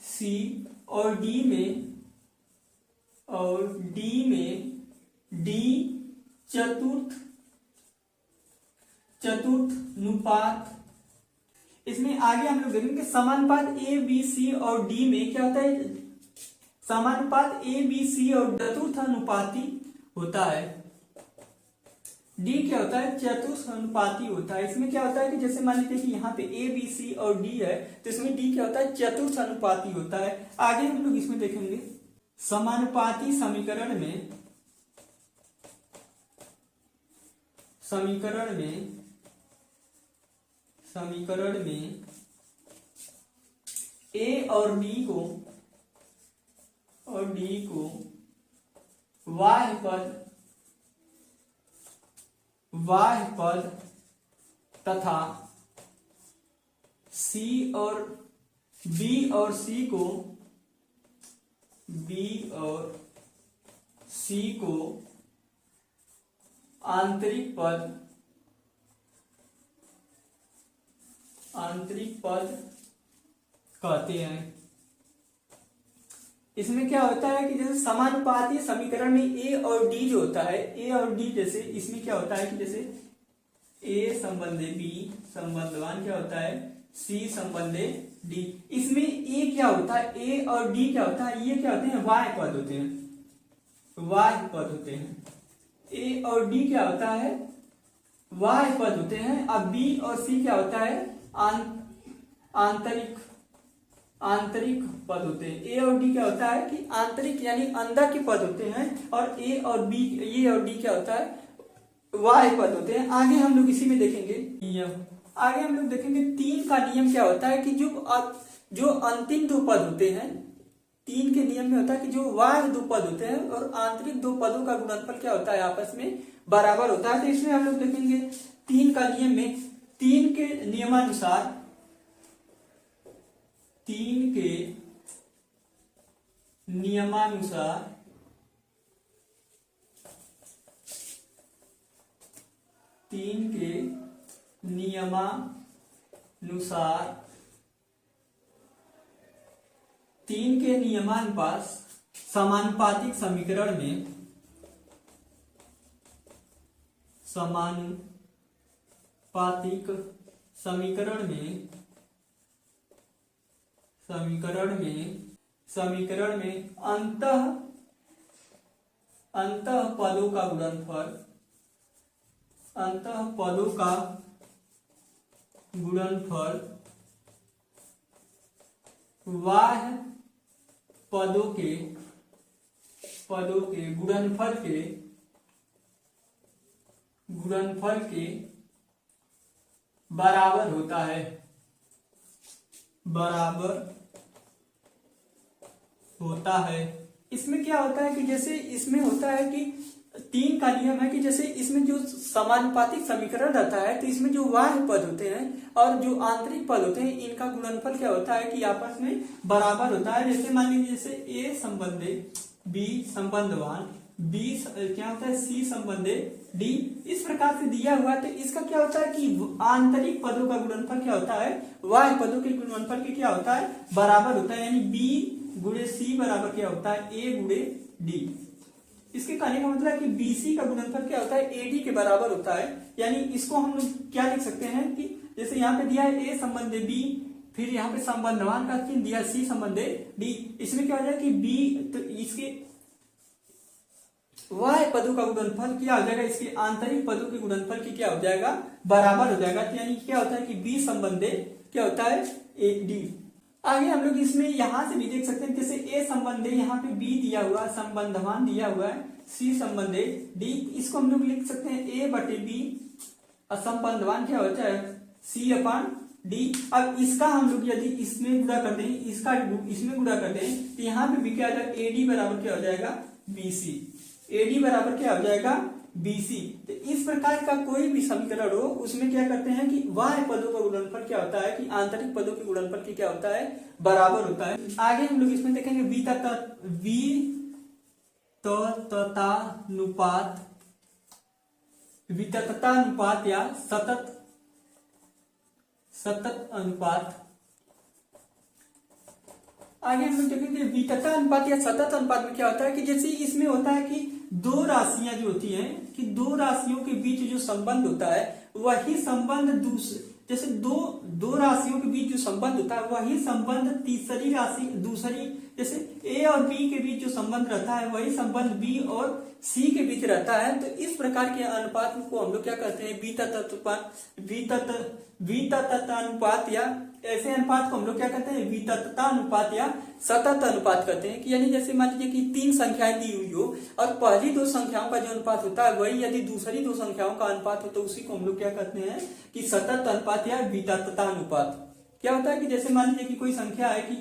सी और डी में डी चतुर्थ अनुपात। इसमें आगे हम लोग देखेंगे समानुपात ए बी सी और डी में क्या होता है, समानुपात ए बी सी और चतुर्थ अनुपाती होता है, डी क्या होता है चतुर्थ अनुपाती होता है। इसमें क्या होता है कि जैसे मान लीजिए कि यहाँ पे ए बी सी और डी है, तो इसमें डी क्या होता है चतुर्थ अनुपाती होता है। आगे हम लोग इसमें देखेंगे समानुपाती समीकरण में ए और डी को वाह्य पद तथा सी और बी और सी को आंतरिक पद कहते हैं। इसमें क्या होता है कि जैसे समानुपाती समीकरण में ए और डी जो होता है, ए और डी जैसे इसमें क्या होता है कि जैसे ए संबंधी बी संबंधवान क्या होता है सी संबंधी डी, इसमें ए क्या होता है, ए और डी क्या होता है, ये क्या होते हैं वाह्य पद होते हैं, ए और डी क्या होता है वाह्य पद होते हैं। अब बी और सी क्या होता है आंतरिक पद होते हैं। ए और डी क्या होता है कि आंतरिक यानी अंदर के पद होते हैं, और ए और डी क्या होता है वाह्य पद होते हैं। आगे हम लोग इसी में देखेंगे नियम, आगे हम लोग देखेंगे 3 का नियम क्या होता है कि जो अंतिम 2 पद होते हैं, 3 के नियम में होता है कि जो बाह्य 2 पद होते हैं और आंतरिक 2 पदों का गुणनफल क्या होता है आपस में बराबर होता है। तो इसमें हम लोग देखेंगे 3 का नियम में 3 के नियमानुसार तीन के नियमानुसार समानुपातिक समीकरण में अंतः पदों का गुणनफल अंतः पदों का गुणनफल बाह्य पदों के गुणनफल के बराबर होता है, इसमें क्या होता है कि जैसे इसमें होता है कि 3 का नियम है कि जैसे इसमें जो समानुपातिक समीकरण रहता है तो इसमें जो बाह्य पद होते हैं और जो आंतरिक पद होते हैं इनका गुणनफल क्या होता है कि आपस में बराबर होता है। जैसे मान लीजिए जैसे ए संबंधे बी संबंधवान, बी क्या होता है सी संबंधे डी, इस प्रकार से दिया हुआ है। तो इसका क्या होता है कि आंतरिक पदों का गुणनफल क्या होता है, बाह्य पदों के गुणनफल के क्या होता है, बराबर होता है। यानी बी गुणे सी बराबर क्या होता है, ए गुणे डी। इसके कहने का मतलब है कि बीसी का गुणनफल क्या होता है, एडी के बराबर होता है। यानी इसको हम लोग क्या लिख सकते हैं कि जैसे यहाँ पे दिया है ए संबंधे बी, फिर यहाँ पे संबंधवान का चिन्ह दिया सी संबंधे डी, इसमें क्या हो जाएगा कि बी, तो इसके बाह्य पदों का गुणनफल क्या हो जाएगा, इसके आंतरिक पदों के गुणनफल की क्या हो जाएगा, बराबर हो जाएगा। यानी क्या होता है कि बी संबंधे क्या होता है, ए डी। आगे हम लोग इसमें यहां से भी देख सकते हैं, जैसे ए संबंधे यहाँ पे बी दिया हुआ, संबंधवान दिया हुआ है, सी संबंधे डी, इसको हम लोग लिख सकते हैं ए बटे बी, असंबंधवान क्या होता है सी अपान डी। अब इसका हम लोग यदि इसमें गुणा कर दें, इसका इसमें गुणा कर दें, तो यहाँ पे भी क्या हो जाएगा, एडी बराबर क्या हो जाएगा, बीसी, एडी बराबर क्या हो जाएगा, बीसी। तो इस प्रकार का कोई भी समीकरण हो उसमें क्या करते हैं कि बाह्य पदों का गुणनफल क्या होता है कि आंतरिक पदों के गुणनफल की क्या होता है, बराबर होता है। आगे हम लोग इसमें देखेंगे विततानुपात या सतत अनुपात। आगे हम लोग देखेंगे वितता अनुपात या सतत अनुपात में क्या होता है कि जैसे इसमें होता है कि दो राशियां जो होती हैं कि दो राशियों के बीच जो संबंध होता है वही संबंध जैसे दो राशियों के बीच जो संबंध होता है वही संबंध तीसरी राशि दूसरी, जैसे ए और बी के बीच जो संबंध रहता है वही संबंध बी और सी के बीच रहता है। तो इस प्रकार के अनुपात को हम लोग क्या कहते हैं, विततानुपात या ऐसे अनुपात को हम लोग क्या कहते हैं, विततता अनुपात या सतत अनुपात कहते हैं। कि यानी जैसे मान लीजिए कि 3 संख्याएं दी हुई हो और पहली 2 संख्याओं का जो अनुपात होता है वही यदि दूसरी 2 संख्याओं का अनुपात हो तो उसी को हम लोग क्या कहते हैं कि सतत अनुपात या विततता अनुपात। क्या होता है कि जैसे मान लीजिए कि कोई संख्या है कि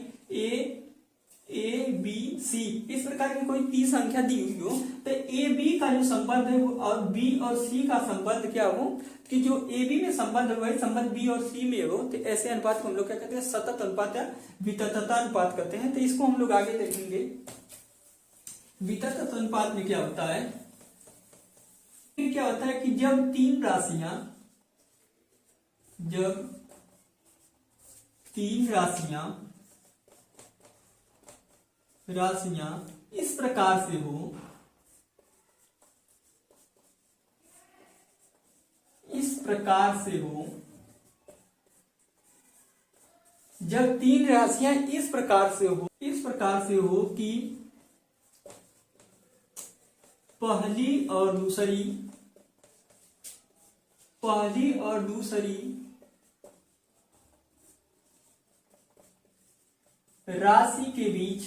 ए बी सी, इस प्रकार की कोई 3 संख्या दी हुई हो तो ए बी का जो संबंध है वो और बी और सी का संबंध क्या हो कि जो ए बी में संबंध है वही संबंध बी और सी में हो, तो ऐसे अनुपात को हम लोग क्या कहते हैं, सतत अनुपात या विततता अनुपात कहते हैं। तो इसको हम लोग आगे देखेंगे। वितत अनुपात में क्या होता है, क्या होता है कि जब 3 राशियां इस प्रकार से हो, जब 3 राशियां इस प्रकार से हो कि पहली और दूसरी राशि के बीच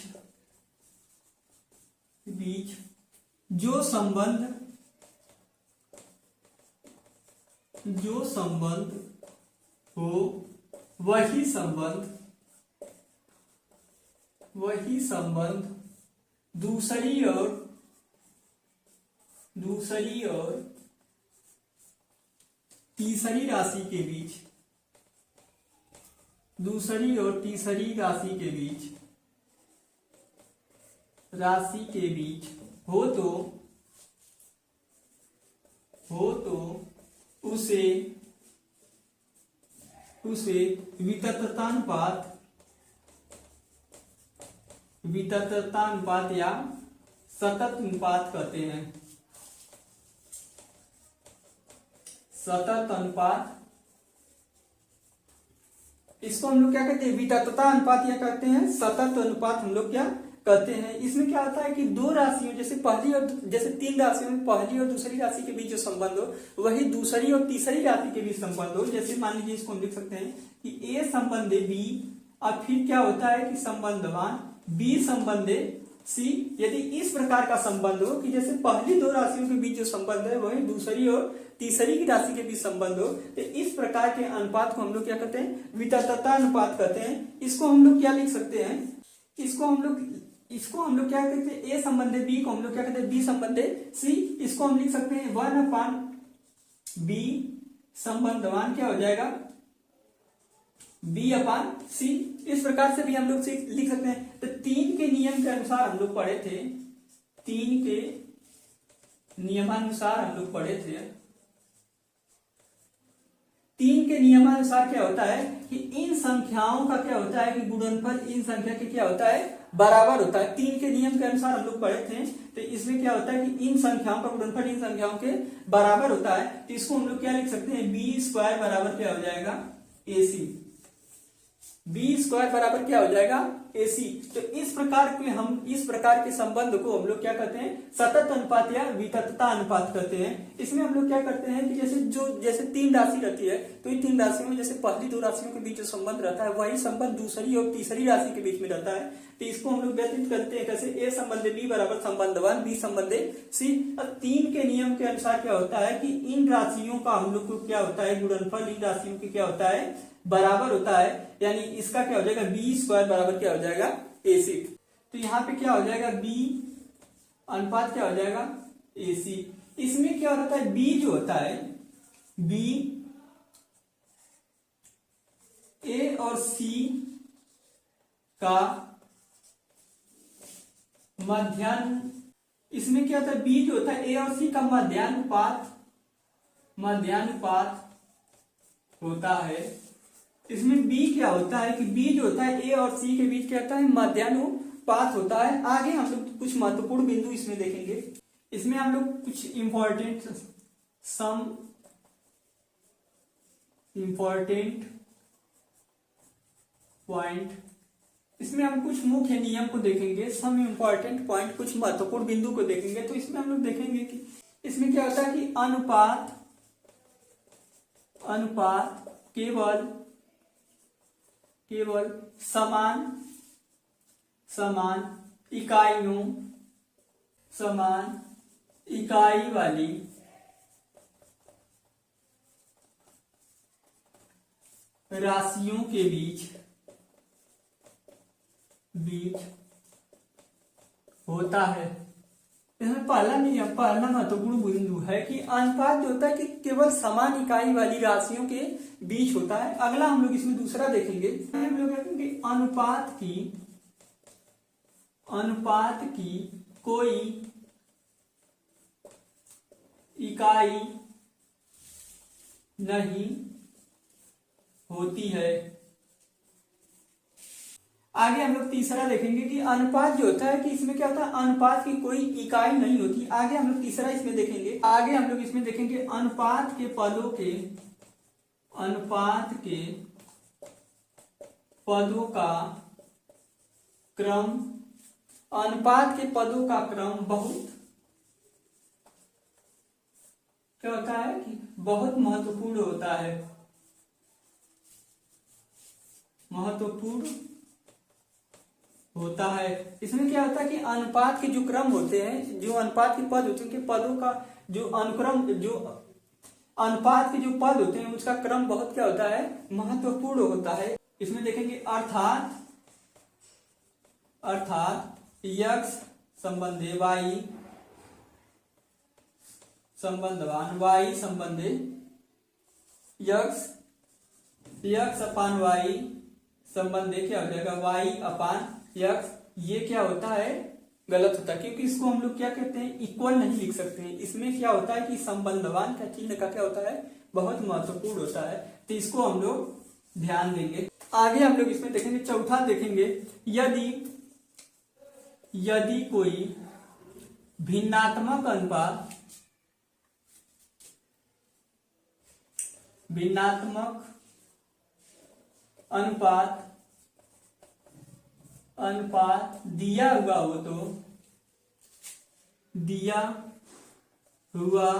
जो संबंध हो वही संबंध दूसरी और तीसरी राशि के बीच हो तो उसे वितततानुपात या सतत अनुपात कहते हैं। सतत अनुपात, इसको हम लोग क्या कहते हैं, विततता अनुपात या कहते हैं सतत अनुपात हम लोग क्या कहते हैं। इसमें क्या होता है कि दो राशियों जैसे तीन राशियों में पहली और दूसरी राशि के बीच जो संबंध हो वही दूसरी और तीसरी राशि के बीच संबंध हो। जैसे मान लीजिए इसको हम लिख सकते हैं कि ए संबंध बी, अब फिर क्या होता है कि संबंधवान बी संबंध सी। यदि इस प्रकार का संबंध हो कि जैसे पहली दो राशियों के बीच जो संबंध है वही दूसरी और तीसरी की राशि के बीच संबंध हो, तो इस प्रकार के अनुपात को हम लोग क्या कहते हैं, वितथता अनुपात कहते हैं। इसको हम लोग क्या लिख सकते हैं, इसको हम लोग क्या कहते हैं, ए संबंध बी को हम लोग क्या कहते हैं, बी संबंध सी। इसको हम लिख सकते हैं 1/बी संबंधवान क्या हो जाएगा, B/C। इस प्रकार से भी हम लोग लिख सकते हैं। तो तीन के नियम के अनुसार हम लोग पढ़े थे, तीन के नियमानुसार हम लोग पढ़े थे। तीन के नियमानुसार क्या होता है कि इन संख्याओं का क्या होता है कि गुणनफल इन संख्या के क्या होता है, बराबर होता है। तीन के नियम के अनुसार हम लोग पढ़े थे। तो इसमें क्या होता है कि इन संख्याओं का गुणनफल इन संख्याओं के बराबर होता है। तो इसको हम लोग क्या लिख सकते हैं, B² बराबर क्या हो जाएगा, AC। B² बराबर क्या हो जाएगा, AC। तो इस प्रकार के संबंध को हम लोग क्या कहते हैं, सतत अनुपात या वितथता अनुपात कहते हैं। इसमें हम लोग क्या करते हैं कि जैसे तीन राशि रहती है, तो इन तीन राशियों में जैसे पहली दो राशियों के बीच जो संबंध रहता है वही संबंध दूसरी और तीसरी राशि के बीच में रहता है। तो इसको हम लोग व्यतीत करते हैं कैसे, ए संबंध बी बराबर संबंधवान बी संबंध सी। अब तीन के नियम के अनुसार क्या होता है कि इन राशियों का हम लोग को क्या होता है, गुणनफल इन राशियों की क्या होता है, बराबर होता है। यानी इसका क्या हो जाएगा, B² बराबर क्या हो जाएगा, AC। तो यहाँ पे क्या हो जाएगा, B अनुपात क्या हो जाएगा, AC। इसमें क्या होता है, B जो होता है, B A और C का मध्यान्ह, इसमें क्या होता है, B जो होता है A और C का मध्यानुपात होता है। इसमें B क्या होता है कि B जो होता है A और C के बीच क्या होता है, मध्यानुपात होता है। आगे हम लोग कुछ महत्वपूर्ण बिंदु इसमें देखेंगे। इसमें हम लोग कुछ इंपॉर्टेंट पॉइंट, इसमें हम कुछ मुख्य नियम को देखेंगे, सम इंपॉर्टेंट पॉइंट, कुछ महत्वपूर्ण बिंदु को देखेंगे। तो इसमें हम लोग देखेंगे कि इसमें क्या होता है कि अनुपात केवल समान इकाई वाली राशियों के बीच होता है। इसमें पहला महत्वपूर्ण बिंदु है कि अनुपात जो होता है कि केवल समान इकाई वाली राशियों के बीच होता है। अगला हम लोग इसमें दूसरा देखेंगे, हम लोग देखेंगे अनुपात की कोई इकाई नहीं होती है। आगे हम लोग तीसरा देखेंगे कि अनुपात जो होता है कि इसमें क्या होता है, अनुपात की कोई इकाई नहीं होती। आगे हम लोग तीसरा इसमें देखेंगे, अनुपात के पदों का क्रम बहुत क्या होता है कि बहुत महत्वपूर्ण होता है। इसमें क्या होता है कि अनुपात के जो क्रम होते हैं, जो अनुपात के पद होते हैं, उनके पदों का जो अनुक्रम, जो अनुपात के जो पद होते हैं उसका क्रम बहुत क्या होता है, महत्वपूर्ण होता है। इसमें देखेंगे अर्थात x संबंधी y संबंधवान y संबंधी x अपान y संबंधी क्या हो जाएगा, y अपान x। ये क्या होता है, गलत होता है, क्योंकि इसको हम लोग क्या कहते हैं, इक्वल नहीं लिख सकते हैं। इसमें क्या होता है कि संबंधवान का चिन्ह का क्या होता है, बहुत महत्वपूर्ण होता है। तो इसको हम लोग ध्यान देंगे। आगे हम लोग इसमें देखेंगे, चौथा देखेंगे, यदि कोई भिन्नात्मक अनुपात अनुपात दिया हुआ हो तो दिया हुआ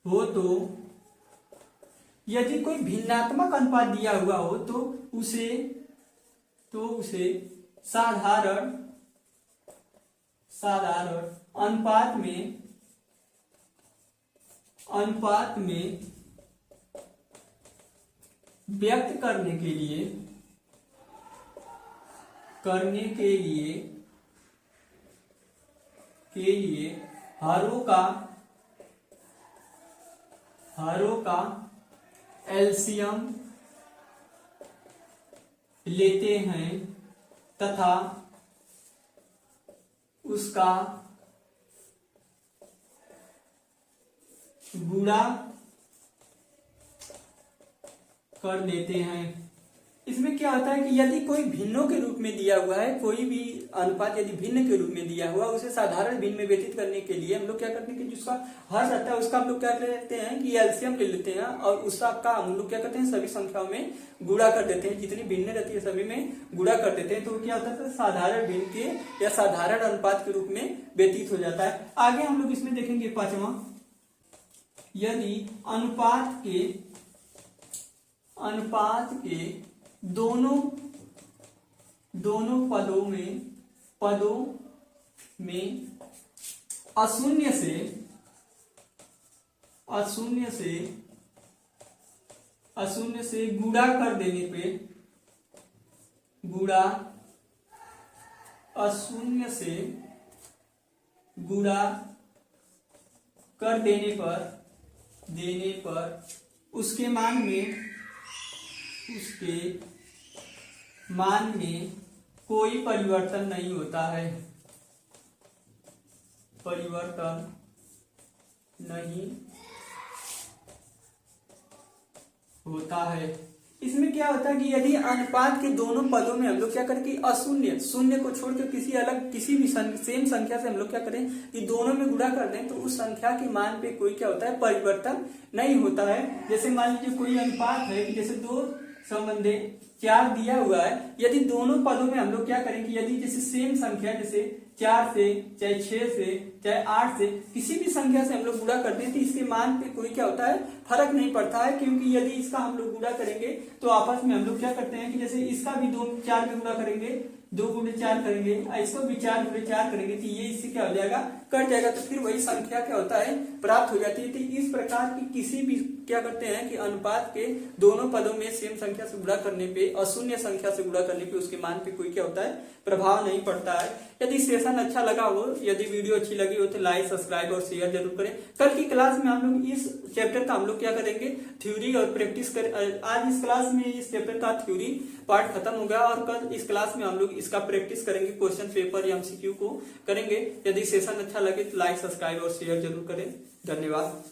हो तो यदि कोई भिन्नात्मक अनुपात दिया हुआ हो तो उसे साधारण अनुपात में व्यक्त करने के लिए हरों का एलसीएम लेते हैं तथा उसका गुणा कर देते हैं। इसमें क्या होता है कि यदि कोई भिन्नों के रूप में दिया हुआ है, कोई भी अनुपात यदि भिन्न के रूप में दिया हुआ, उसे साधारण भिन्न में व्यतीत करने के लिए हम लोग क्या करते हैं कि जिसका हर रहता है उसका हम लोग क्या करते हैं कि एलसीएम ले लेते हैं और उसका का हम लोग क्या करते हैं सभी संख्याओं में गुणा कर देते हैं, जितनी भिन्न रहती है सभी में गुणा कर देते हैं। तो क्या होता है साधारण भिन्न के या साधारण अनुपात के रूप में व्यतीत हो जाता है। आगे हम लोग इसमें देखेंगे पांचवा, यदि अनुपात के दोनों पदों में अशून्य से गुणा कर देने पे अशून्य से गुणा कर देने पर उसके मान में कोई परिवर्तन नहीं होता है, इसमें क्या होता है कि यदि अनुपात के दोनों पदों में हम लोग क्या करें कि शून्य को छोड़कर किसी भी सेम संख्या से हम लोग क्या करें कि दोनों में गुणा कर दें तो उस संख्या के मान पे कोई क्या होता है परिवर्तन नहीं होता है। जैसे मान लीजिए कोई अनुपात है कि जैसे 2:4 दिया हुआ है, यदि दोनों पदों में हम लोग क्या करें कि यदि जैसे सेम संख्या जैसे 4 से चाहे 6 से चाहे 8 से किसी भी संख्या से हम लोग गुणा करते हैं तो इसके मान पे कोई क्या होता है फर्क नहीं पड़ता है, क्योंकि यदि इसका हम लोग गुणा करेंगे तो आपस में हम लोग क्या करते हैं कि जैसे इसका भी 4 में गुणा करेंगे, 2 × 4 करेंगे, इसको भी 4 × 4 करेंगे तो ये इससे क्या हो जाएगा कट जाएगा, तो फिर वही संख्या क्या होता है प्राप्त हो जाती है। तो इस प्रकार की किसी भी क्या करते हैं कि अनुपात के दोनों पदों में सेम संख्या से गुणा करने पे अशून्य संख्या से गुणा करने पे उसके मान पे कोई क्या होता है प्रभाव नहीं पड़ता है। यदि सेशन अच्छा लगा हो, यदि वीडियो अच्छी लगी हो तो लाइक सब्सक्राइब और शेयर जरूर करें। कल की क्लास में हम लोग इस चैप्टर का हम लोग क्या करेंगे थ्योरी और प्रैक्टिस कर। आज इस क्लास में इस चैप्टर का थ्योरी पार्ट खत्म हो गया और कल इस क्लास में हम लोग इसका प्रैक्टिस करेंगे, क्वेश्चन पेपर या एमसीक्यू को करेंगे। यदि सेशन अच्छा लगे तो लाइक सब्सक्राइब और शेयर जरूर करें। धन्यवाद।